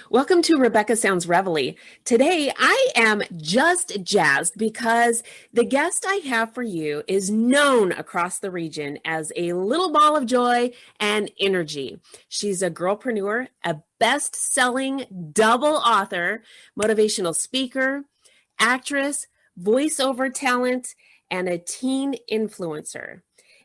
Welcome to Rebecca Sounds Reveille. Today, I am just jazzed because the guest I have for you is known across the region as a little ball of joy and energy. She's a girlpreneur, a best-selling double author, motivational speaker, actress, voiceover talent, and a teen influencer.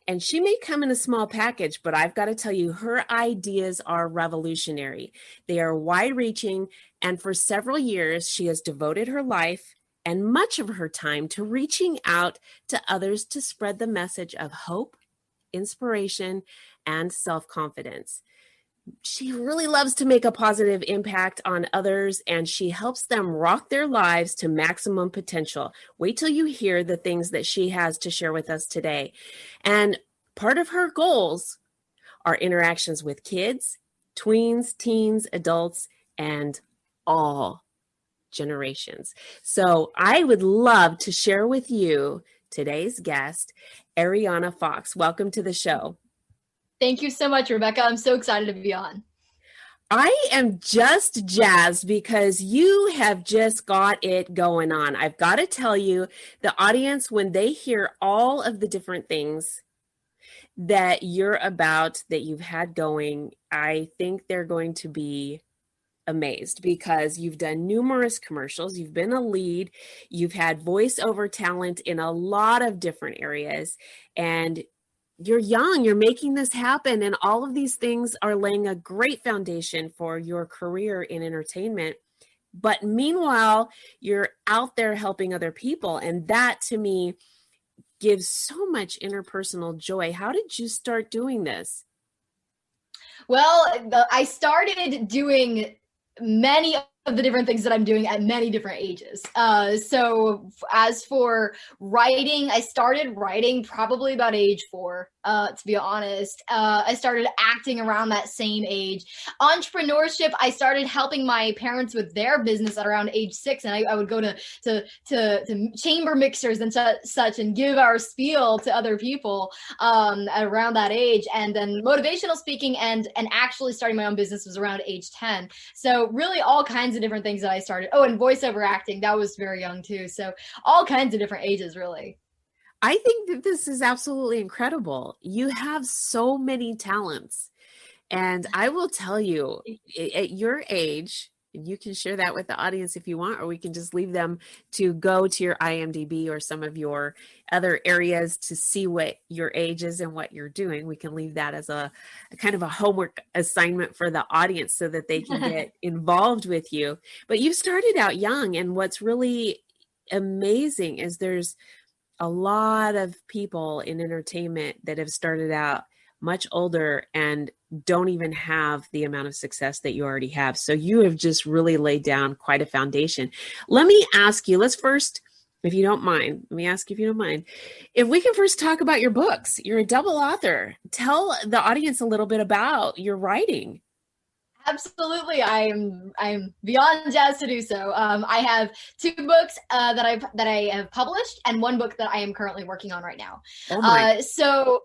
And she may come in a small package, but I've got to tell you, her ideas are revolutionary. They are wide-reaching, and for several years, she has devoted her life and much of her time to reaching out to others to spread the message of hope, inspiration, and self-confidence. She really loves to make a positive impact on others, and she helps them rock their lives to maximum potential. Wait till you hear the things that she has to share with us today. And part of her goals are interactions with kids, tweens, teens, adults, and all generations. So I would love to share with you today's guest, Arianna Fox. Welcome to the show. Thank you so much, Rebecca. I'm so excited to be on. I am just jazzed because you have just got it going on. I've got to tell you, the audience, when they hear all of the different things that you're about, that you've had going, I think they're going to be amazed because you've done numerous commercials, you've been a lead, you've had voiceover talent in a lot of different areas, and you're young, you're making this happen, and all of these things are laying a great foundation for your career in entertainment. But meanwhile, you're out there helping other people, and that to me gives so much interpersonal joy. How did you start doing this? Well, I started doing many of the different things that I'm doing at many different ages. So as for writing, I started writing probably about age 4, to be honest. I started acting around that same age. Entrepreneurship, I started helping my parents with their business at around age 6, and I would go to chamber mixers and such and give our spiel to other people around that age. And then motivational speaking and actually starting my own business was around age 10. So really all kinds of different things that I started. Oh, and voiceover acting, that was very young too. So all kinds of different ages, really. I think that this is absolutely incredible. You have so many talents. And I will tell you, at your age, you can share that with the audience if you want, or we can just leave them to go to your IMDb or some of your other areas to see what your age is and what you're doing. We can leave that as a kind of a homework assignment for the audience so that they can get involved with you. But you started out young, and what's really amazing is there's a lot of people in entertainment that have started out much older and don't even have the amount of success that you already have. So you have just really laid down quite a foundation. Let me ask you, let's first, if you don't mind, if we can first talk about your books. You're a double author. Tell the audience a little bit about your writing. Absolutely, I'm beyond jazzed to do so. I have 2 books that I have published, and 1 book that I am currently working on right now. Oh my. So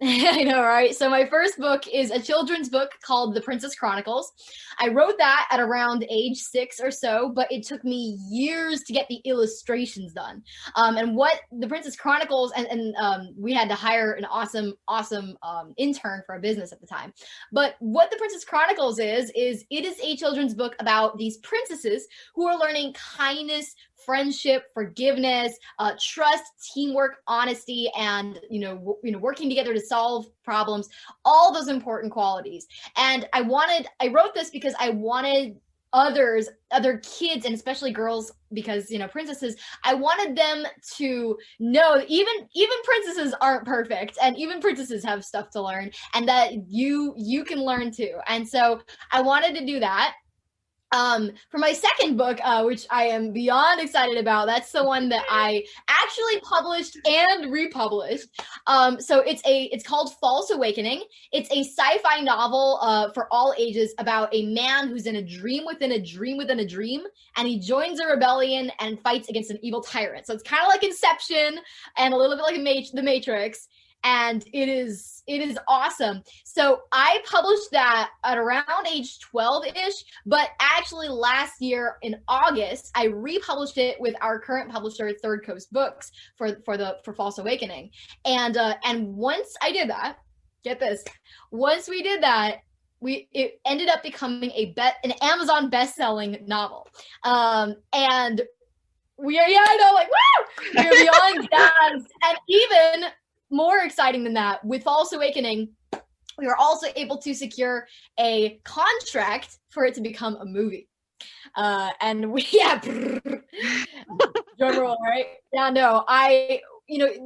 I know, right? So my first book is a children's book called The Princess Chronicles. I wrote that at around age 6 or so, but it took me years to get the illustrations done. And what The Princess Chronicles, and we had to hire an awesome intern for our business at the time. But what The Princess Chronicles is it is a children's book about these princesses who are learning kindness, friendship, forgiveness, trust, teamwork, honesty, and working together to solve problems, all those important qualities. And I wrote this because I wanted other kids, and especially girls, because princesses, I wanted them to know even princesses aren't perfect, and even princesses have stuff to learn, and that you can learn too. And so I wanted to do that. For my second book, which I am beyond excited about, that's the one that I actually published and republished. So it's called False Awakening. It's a sci-fi novel for all ages about a man who's in a dream within a dream within a dream, and he joins a rebellion and fights against an evil tyrant. So it's kind of like Inception and a little bit like The Matrix. and it is awesome. So I published that at around age 12-ish, but actually last year in August I republished it with our current publisher, Third Coast Books, for False Awakening. And once I did that, get this, once we did that, it ended up becoming an Amazon best-selling novel. And we are, yeah, I know, like, woo! We're beyond jazzed. And even more exciting than that, with False Awakening, we were also able to secure a contract for it to become a movie. And we, yeah, drum roll, right? Yeah, no,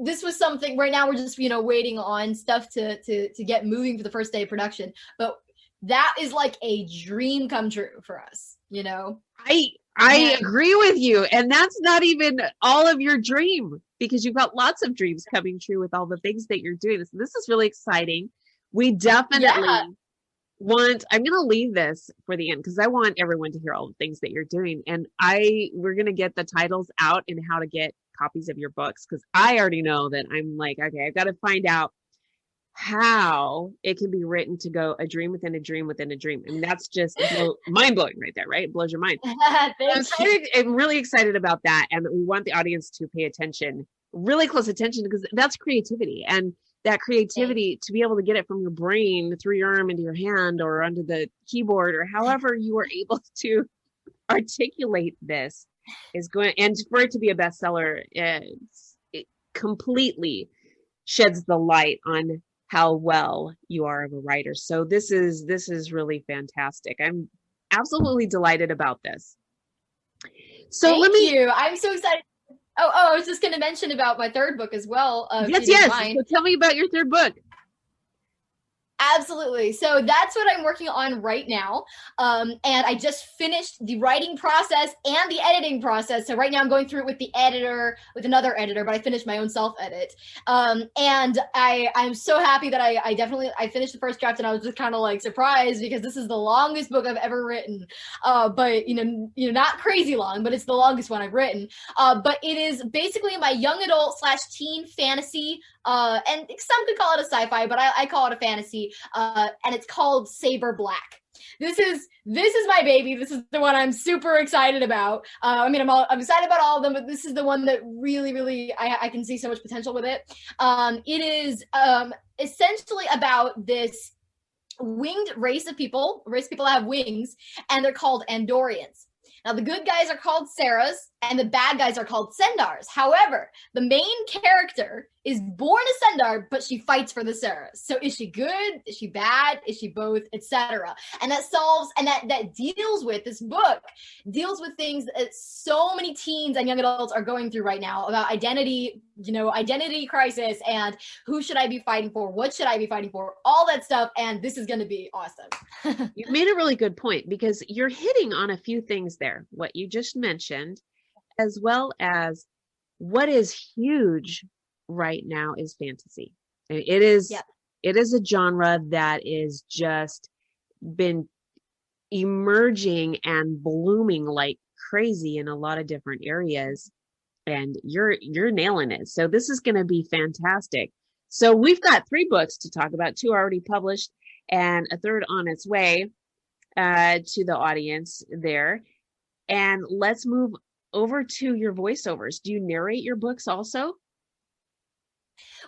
this was something, right now we're just, waiting on stuff to get moving for the first day of production. But that is like a dream come true for us, I agree with you. And that's not even all of your dream, because you've got lots of dreams coming true with all the things that you're doing. So this is really exciting. We definitely I'm going to leave this for the end because I want everyone to hear all the things that you're doing. And we're going to get the titles out and how to get copies of your books, because I already know that I'm like, okay, I've got to find out how it can be written to go a dream within a dream within a dream. I mean, that's just mind blowing right there, right? It blows your mind. I'm really excited about that. And we want the audience to pay attention, really close attention, because that's creativity. And that creativity, to be able to get it from your brain through your arm into your hand or onto the keyboard or however you are able to articulate this, is going, and for it to be a bestseller, it completely sheds the light on how well you are of a writer. So this is really fantastic. I'm absolutely delighted about this. So Thank you. I'm so excited. Oh, I was just going to mention about my third book as well. Yes. So tell me about your third book. Absolutely. So that's what I'm working on right now. And I just finished the writing process and the editing process. So right now I'm going through it with with another editor, but I finished my own self-edit. And I'm so happy that I finished the first draft, and I was just kind of like surprised because this is the longest book I've ever written. But not crazy long, but it's the longest one I've written. But it is basically my young adult / teen fantasy. And some could call it a sci-fi, but I call it a fantasy. And it's called Saber Black. This is my baby. This is the one I'm super excited about. I'm excited about all of them, but this is the one that really, really, I can see so much potential with it. It is essentially about this winged race of people that have wings, and they're called Andorians. Now, the good guys are called Sarahs, and the bad guys are called Sendars. However, the main character is born a Sendar, but she fights for the Sarahs. So is she good? Is she bad? Is she both? Etc. And that deals with, this book deals with things that so many teens and young adults are going through right now about identity, identity crisis, and who should I be fighting for? What should I be fighting for? All that stuff. And this is going to be awesome. You made a really good point, because you're hitting on a few things there. What you just mentioned, as well as what is huge right now, is fantasy. It is a genre that is just been emerging and blooming like crazy in a lot of different areas, and you're nailing it. So this is going to be fantastic. So we've got 3 books to talk about. 2 already published and a third on its way to the audience there. And let's move over to your voiceovers. Do you narrate your books also?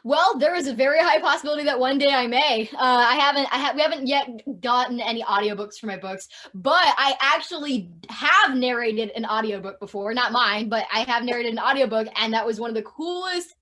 Well, there is a very high possibility that one day I may. We haven't yet gotten any audiobooks for my books, but I actually have narrated an audiobook before. Not mine, but I have narrated an audiobook, and that was one of the coolest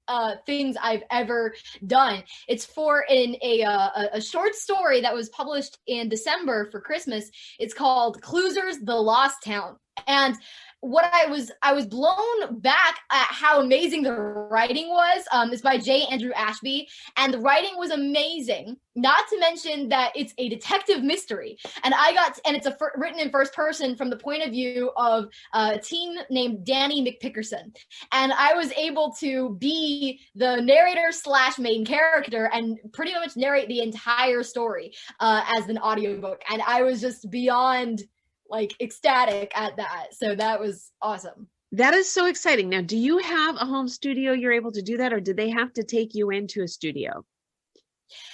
things I've ever done. It's for a short story that was published in December for Christmas. It's called Cloosers, the Lost Town. And what I was blown back at how amazing the writing was. It's by J. Andrew Ashby, and the writing was amazing. Not to mention that it's a detective mystery, and it's written in first person from the point of view of a teen named Danny McPickerson, and I was able to be the narrator / main character and pretty much narrate the entire story as an audiobook, and I was just beyond ecstatic at that. So that was awesome. That is so exciting. Now, do you have a home studio you're able to do that, or did they have to take you into a studio?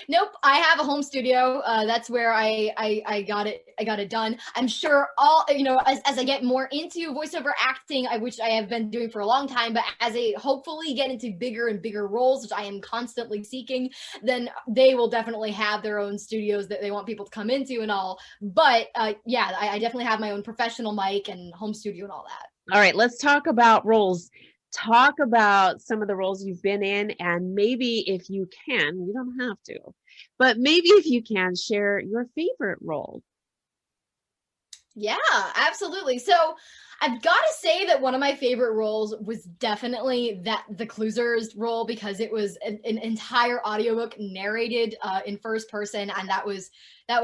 Nope, I have a home studio. That's where I got it. I got it done. I'm sure all as I get more into voiceover acting, which I have been doing for a long time, but as I hopefully get into bigger and bigger roles, which I am constantly seeking, then they will definitely have their own studios that they want people to come into and all. But yeah, I definitely have my own professional mic and home studio and all that. All right, let's talk about roles. Talk about some of the roles you've been in, and maybe if you can, you don't have to, but maybe if you can, share your favorite role. Yeah, absolutely. So I've got to say that one of my favorite roles was definitely the Closers role, because it was an entire audiobook narrated in first person, and that was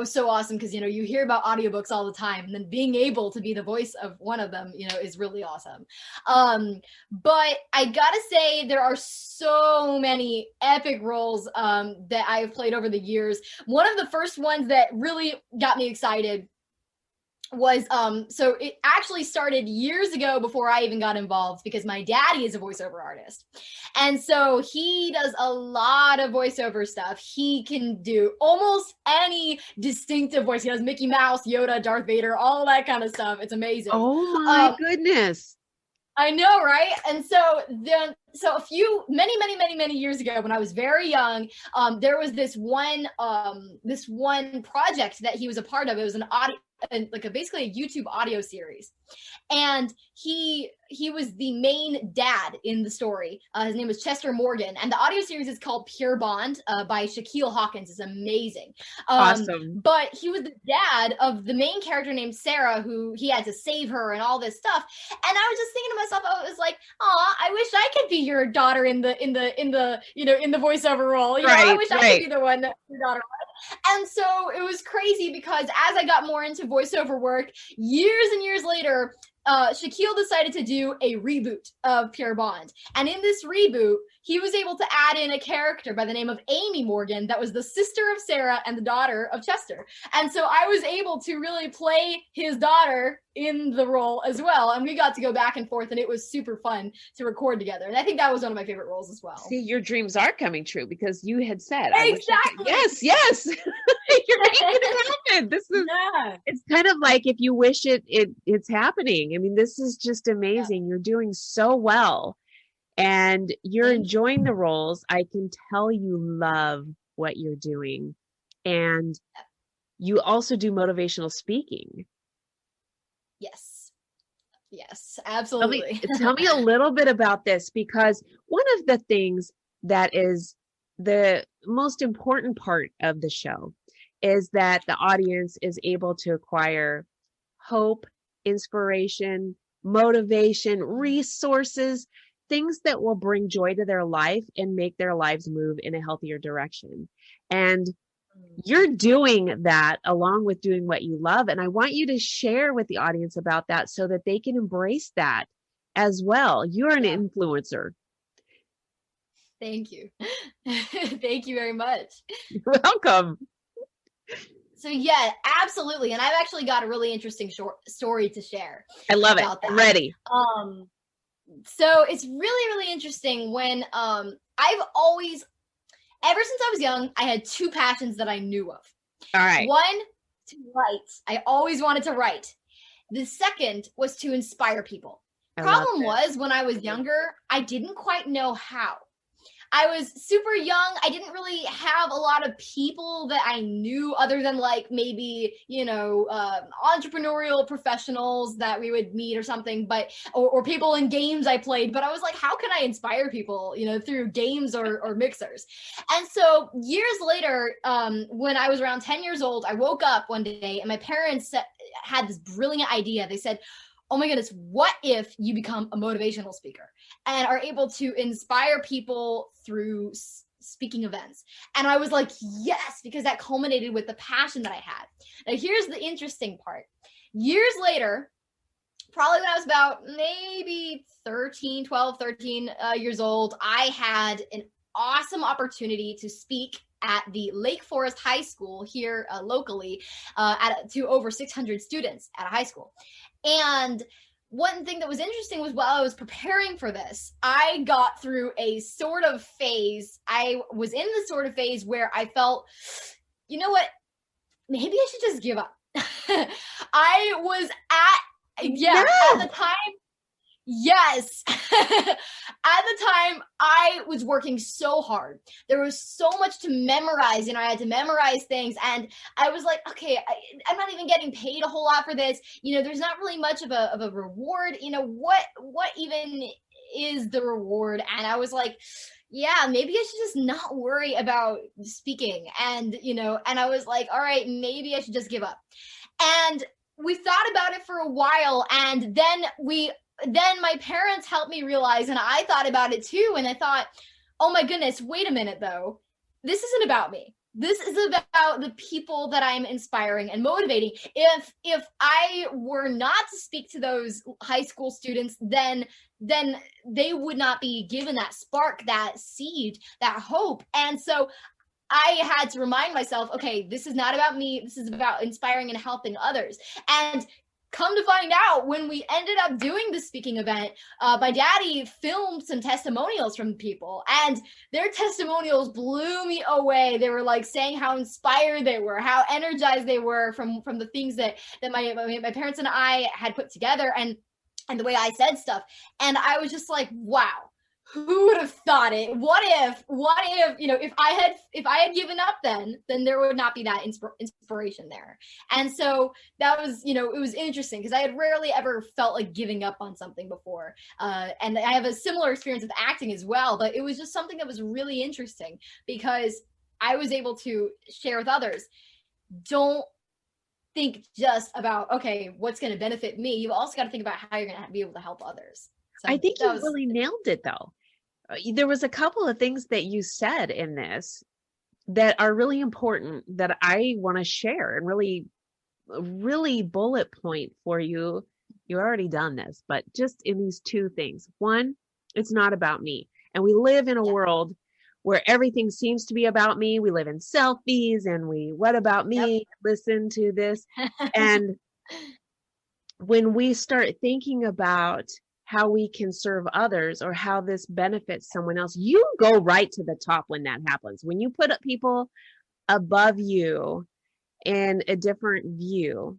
so awesome, because you hear about audiobooks all the time, and then being able to be the voice of one of them is really awesome. But I gotta say, there are so many epic roles that I've played over the years. One of the first ones that really got me excited was so it actually started years ago before I even got involved, because my daddy is a voiceover artist, and so he does a lot of voiceover stuff. He can do almost any distinctive voice. He does Mickey Mouse, Yoda, Darth Vader, all that kind of stuff. It's amazing. Oh my goodness. I know, right? And so a few many years ago, when I was very young, there was this one project that he was a part of. It was an audio, basically a YouTube audio series, and he was the main dad in the story. His name was Chester Morgan, and the audio series is called Pure Bond by Shaquille Hawkins. It's amazing. Awesome. But he was the dad of the main character named Sarah, who he had to save her and all this stuff. And I was just thinking to myself, I was like, "Aw, I wish I could be your daughter in the voiceover role. I wish I could be the one that your daughter was." And so it was crazy, because as I got more into voiceover work, years and years later, Shaquille decided to do a reboot of Pure Bond. And in this reboot, he was able to add in a character by the name of Amy Morgan that was the sister of Sarah and the daughter of Chester. And so I was able to really play his daughter in the role as well. And we got to go back and forth, and it was super fun to record together. And I think that was one of my favorite roles as well. See, your dreams are coming true, because you had said, exactly. Yes. You're making it happen. This is, It's kind of like if you wish it's happening. I mean, this is just amazing. Yeah. You're doing so well, and you're enjoying the roles. I can tell you love what you're doing. And you also do motivational speaking. Yes, absolutely. Tell me a little bit about this, because one of the things that is the most important part of the show is that the audience is able to acquire hope, inspiration, motivation, resources, things that will bring joy to their life and make their lives move in a healthier direction. And you're doing that along with doing what you love. And I want you to share with the audience about that so that they can embrace that as well. You're an influencer. Thank you. Thank you very much. You're welcome. So yeah, absolutely. And I've actually got a really interesting short story to share. I love it. I'm ready. So it's really, really interesting when I've always, ever since I was young, I had two passions that I knew of. All right. One, to write. I always wanted to write. The second was to inspire people. Problem was, when I was younger, I didn't quite know how. I was super young. I didn't really have a lot of people that I knew other than maybe, entrepreneurial professionals that we would meet or something, or people in games I played. But I was like, how can I inspire people, through games or mixers? And so years later, when I was around 10 years old, I woke up one day and my parents had this brilliant idea. They said, "Oh my goodness, what if you become a motivational speaker and are able to inspire people through speaking events?" And I was like, yes, because that culminated with the passion that I had. Now, here's the interesting part. Years later, probably when I was about maybe 13 years old, I had an awesome opportunity to speak at the Lake Forest High School here locally to over 600 students at a high school. And one thing that was interesting was while I was preparing for this, I got through a sort of phase. I was in the sort of phase where I felt, you know what, maybe I should just give up. I was at the time. Yes. At the time, I was working so hard. There was so much to memorize. I had to memorize things. And I was like, okay, I'm not even getting paid a whole lot for this. There's not really much of a reward. What even is the reward? And I was like, yeah, maybe I should just not worry about speaking. And I was like, all right, maybe I should just give up. And we thought about it for a while. And then my parents helped me realize, and I thought about it too, and I thought, oh my goodness, wait a minute though. This isn't about me. This is about the people that I'm inspiring and motivating. If I were not to speak to those high school students, then they would not be given that spark, that seed, that hope. And so I had to remind myself, okay, this is not about me. This is about inspiring and helping others. And come to find out, when we ended up doing the speaking event, my daddy filmed some testimonials from people, and their testimonials blew me away. They were like saying how inspired they were, how energized they were from the things that my parents and I had put together, and the way I said stuff. And I was just like, wow. Who would have thought it? What if, if I had given up then there would not be that inspiration there. And so that was, it was interesting because I had rarely ever felt like giving up on something before. And I have a similar experience with acting as well, but it was just something that was really interesting because I was able to share with others. Don't think just about, okay, what's going to benefit me. You've also got to think about how you're going to be able to help others. So I think you really nailed it though. There was a couple of things that you said in this that are really important that I want to share and really bullet point for you. You already done this, but just in these two things. One, it's not about me. And we live in a world where everything seems to be about me. We live in selfies and what about me? Listen to this. And when we start thinking about how we can serve others or how this benefits someone else, you go right to the top when that happens. When you put up people above you in a different view,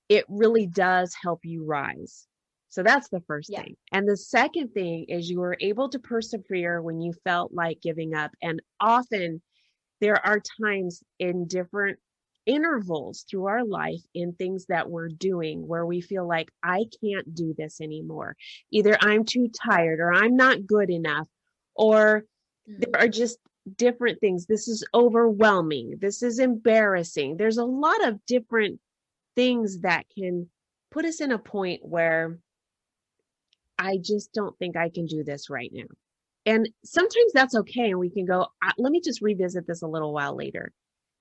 it really does help you rise. So that's the first thing. And the second thing is you were able to persevere when you felt like giving up. And often there are times in different intervals through our life in things that we're doing where we feel like I can't do this anymore. Either I'm too tired or I'm not good enough, or there are just different things. This is overwhelming. This is embarrassing. There's a lot of different things that can put us in a point where I just don't think I can do this right now. And sometimes that's okay. And we can go, let me just revisit this a little while later.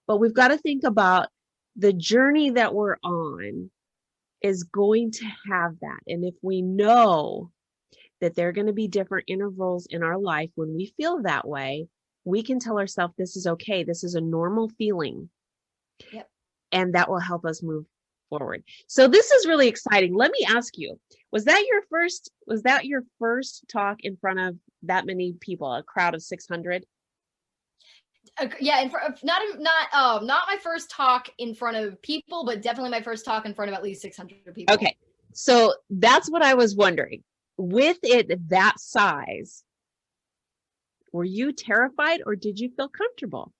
But we've got to think about the journey that we're on is going to have that. And if we know that there are going to be different intervals in our life when we feel that way, we can tell ourselves this is okay. This is a normal feeling. Yep. And that will help us move forward. So this is really exciting. Let me ask you, was that your first talk in front of that many people, a crowd of 600? Yeah, not my first talk in front of people, but definitely my first talk in front of at least 600 people. Okay, so that's what I was wondering. With it that size, were you terrified or did you feel comfortable?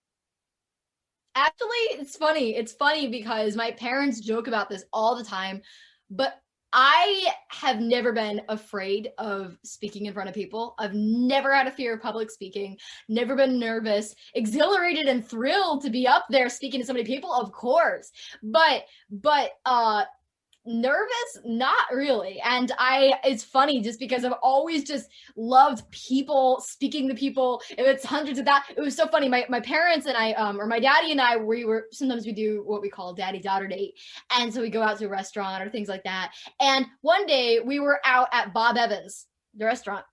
Actually, it's funny. It's funny because my parents joke about this all the time, but I have never been afraid of speaking in front of people. I've never had a fear of public speaking, never been nervous, exhilarated and thrilled to be up there speaking to so many people, of course. But nervous, not really. And it's funny just because I've always just loved people, speaking to people. If it's hundreds of that, it was so funny. My parents and I, or my daddy and I, sometimes we do what we call a daddy-daughter date. And so we go out to a restaurant or things like that. And one day we were out at Bob Evans, the restaurant.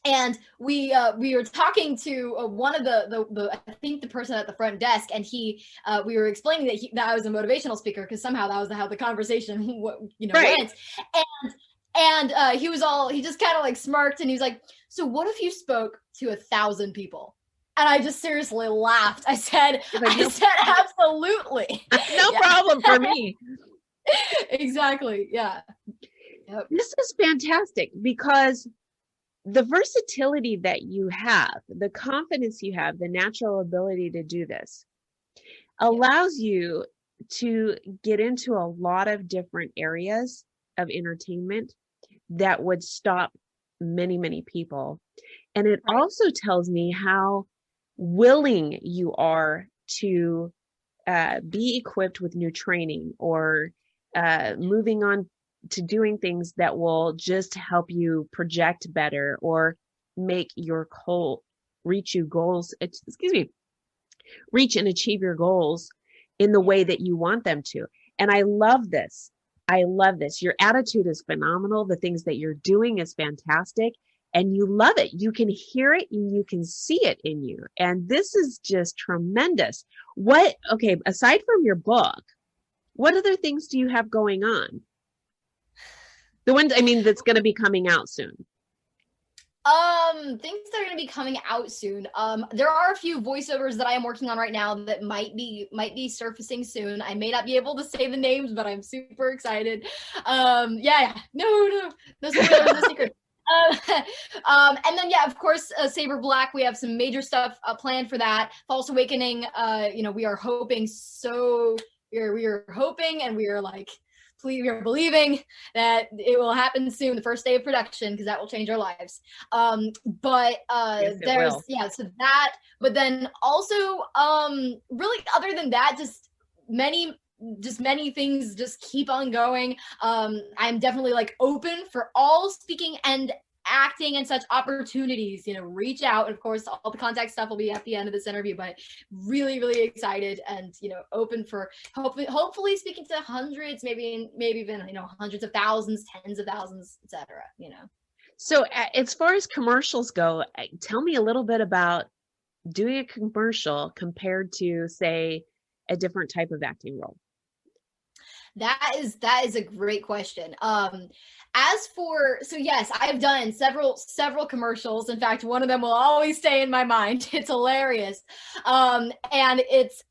And we were talking to one of the I think the person at the front desk, and we were explaining that I was a motivational speaker because somehow that was how the conversation went. And he just kind of like smirked and he was like, so what if you spoke to 1,000 people? And I just seriously laughed. I said, absolutely. No problem for me. Exactly. Yeah. Yep. This is fantastic because the versatility that you have, the confidence you have, the natural ability to do this allows you to get into a lot of different areas of entertainment that would stop many, many people. And it also tells me how willing you are to be equipped with new training or moving on to doing things that will just help you project better or make your reach and achieve your goals in the way that you want them to. And I love this. Your attitude is phenomenal. The things that you're doing is fantastic. And you love it. You can hear it and you can see it in you. And this is just tremendous. Aside from your book, what other things do you have going on? The ones, that's going to be coming out soon. Things that are going to be coming out soon. There are a few voiceovers that I am working on right now that might be surfacing soon. I may not be able to say the names, but I'm super excited. No secret. And then, of course, Saber Black, we have some major stuff planned for that. False Awakening, we are hoping we are hoping and we are we are believing that it will happen soon, the first day of production, because that will change our lives. Yes, so that, but then also, really other than that, just many things just keep on going. I'm definitely open for all speaking and acting and such opportunities. Reach out. And of course, all the contact stuff will be at the end of this interview, but really, really excited and open for hopefully speaking to hundreds, maybe even hundreds of thousands, tens of thousands, etc. So as far as commercials go, tell me a little bit about doing a commercial compared to, say, a different type of acting role. That is a great question. Yes, I've done several commercials. In fact, one of them will always stay in my mind. It's hilarious. And it's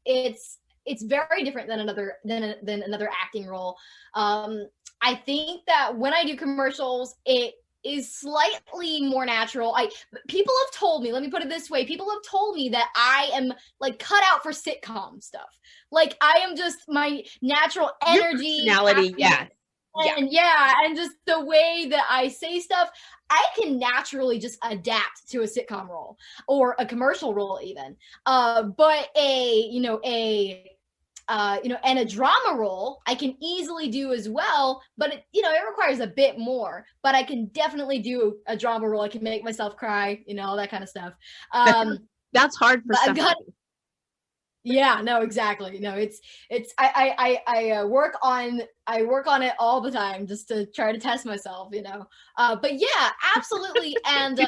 very different than another acting role. I think that when I do commercials, it is slightly more natural. People have told me, let me put it this way, people have told me that I am cut out for sitcom stuff. I am just my natural energy, your personality, and just the way that I say stuff, I can naturally just adapt to a sitcom role or a commercial role even. But and a drama role I can easily do as well, but it requires a bit more, but I can definitely do a drama role. I can make myself cry, all that kind of stuff. That's hard for somebody. Yeah, no, exactly. No, I work on it all the time just to try to test myself, but yeah, absolutely. And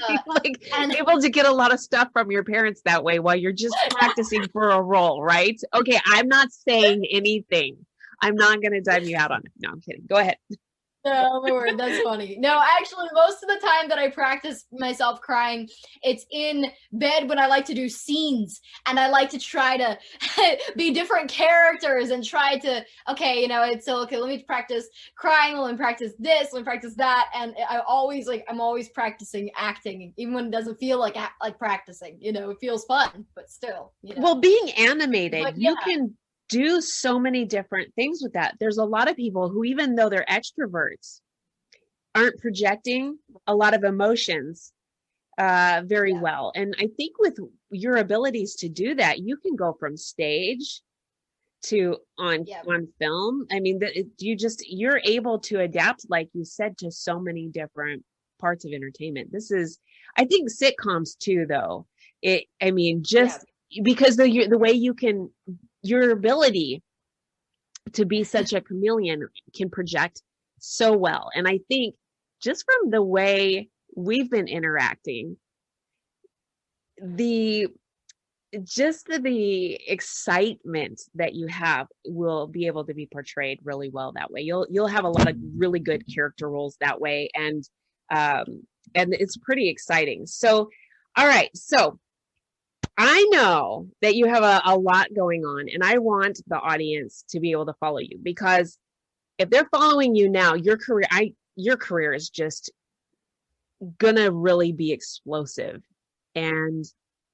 and able to get a lot of stuff from your parents that way while you're just practicing for a role, right? Okay, I'm not saying anything. I'm not going to dive you out on it. No, I'm kidding. Go ahead. No, Lord, that's funny. No, actually, most of the time that I practice myself crying, it's in bed when I like to do scenes and I like to try to be different characters and try to, let me practice crying, let me practice this, let me practice that. And I'm always practicing acting, even when it doesn't feel like practicing, it feels fun, but still, Well, being animated, you can do so many different things with that. There's a lot of people who, even though they're extroverts, aren't projecting a lot of emotions very well. And I think with your abilities to do that, you can go from stage to on film. You're able to adapt, like you said, to so many different parts of entertainment. I think sitcoms too, though. Because the way you can, your ability to be such a chameleon can project so well. And I think just from the way we've been interacting, the just the excitement that you have will be able to be portrayed really well that way. You'll have a lot of really good character roles that way, and it's pretty exciting. So, all right, so I know that you have a lot going on, and I want the audience to be able to follow you, because if they're following you now, your career is just gonna really be explosive, and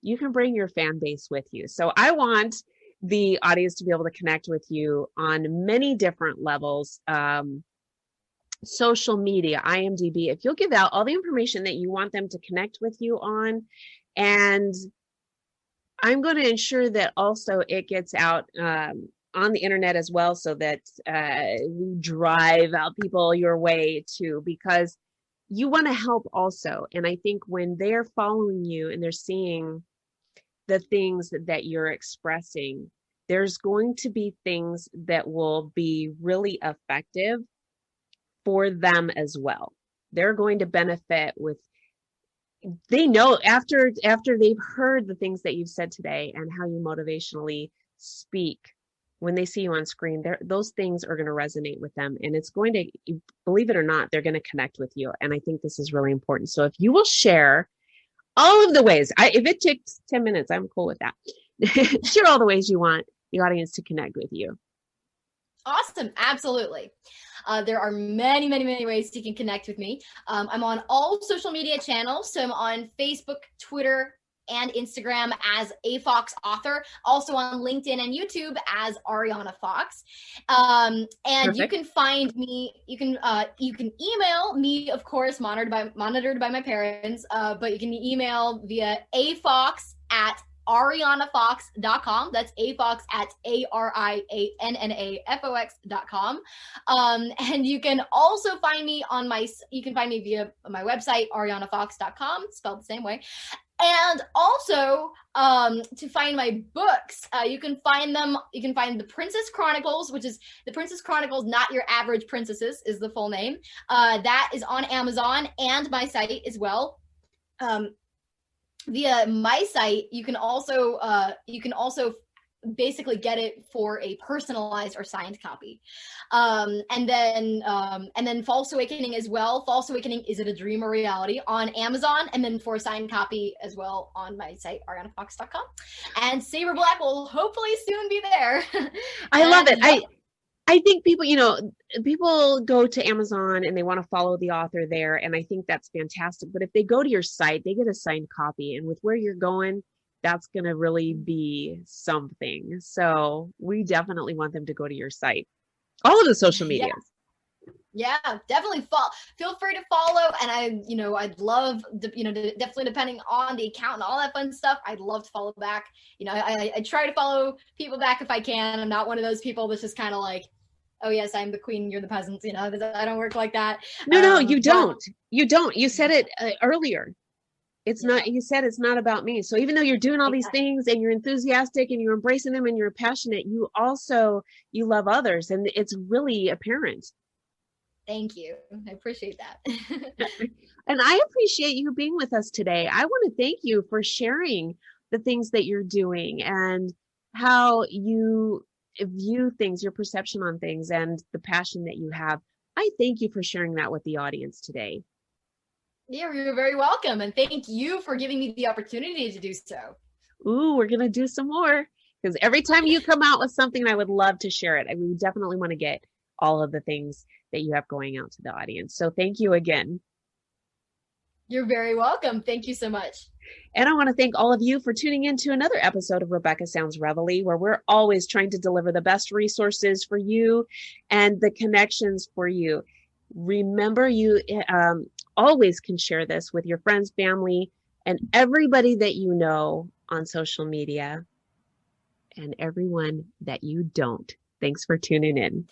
you can bring your fan base with you. So I want the audience to be able to connect with you on many different levels. Social media, IMDb, if you'll give out all the information that you want them to connect with you on, and I'm going to ensure that also it gets out on the internet as well, so that we drive out people your way too, because you want to help also. And I think when they're following you and they're seeing the things that you're expressing, there's going to be things that will be really effective for them as well. They're going to benefit with, they know after they've heard the things that you've said today and how you motivationally speak, when they see you on screen, those things are going to resonate with them, and it's going to, believe it or not, they're going to connect with you. And I think this is really important. So if you will share all of the ways, if it takes 10 minutes, I'm cool with that. Share all the ways you want the audience to connect with you. Awesome. Absolutely. There are many, many, many ways you can connect with me. I'm on all social media channels. So I'm on Facebook, Twitter, and Instagram as A Fox Author, also on LinkedIn and YouTube as Ariana Fox. And Perfect. You can find me, you can email me, of course, monitored by my parents, but you can email via afox@ariannafox.com. That's afox at ariannafox.com. And you can also find me via my website, ariannafox.com, spelled the same way. And also, to find my books, you can find the Princess Chronicles, which is the Princess Chronicles, Not Your Average Princesses is the full name. That is on Amazon and my site as well. Via my site, you can also basically get it for a personalized or signed copy. And then False Awakening as well. False Awakening, Is It a Dream or Reality, on Amazon, and then for a signed copy as well on my site, ariannafox.com. And Saber Black will hopefully soon be there. I love it. I think people go to Amazon and they want to follow the author there, and I think that's fantastic. But if they go to your site, they get a signed copy, and with where you're going, that's going to really be something. So we definitely want them to go to your site. All of the social medias. Yeah, definitely feel free to follow. And I'd love, definitely depending on the account and all that fun stuff, I'd love to follow back. I try to follow people back if I can. I'm not one of those people that's just kind of like, oh yes, I'm the queen, you're the peasants. I don't work like that. No, you don't. You don't. You said it earlier. It's not, you said it's not about me. So even though you're doing all these things and you're enthusiastic and you're embracing them and you're passionate, you love others, and it's really apparent. Thank you. I appreciate that. And I appreciate you being with us today. I want to thank you for sharing the things that you're doing and how you view things, your perception on things, and the passion that you have. I thank you for sharing that with the audience today. Yeah, you're very welcome. And thank you for giving me the opportunity to do so. Ooh, we're going to do some more, because every time you come out with something, I would love to share it. We definitely want to get all of the things that you have going out to the audience. So thank you again. You're very welcome. Thank you so much. And I want to thank all of you for tuning in to another episode of Rebecca Sounds Reveille, where we're always trying to deliver the best resources for you and the connections for you. Remember, you always can share this with your friends, family, and everybody that you know on social media, and everyone that you don't. Thanks for tuning in.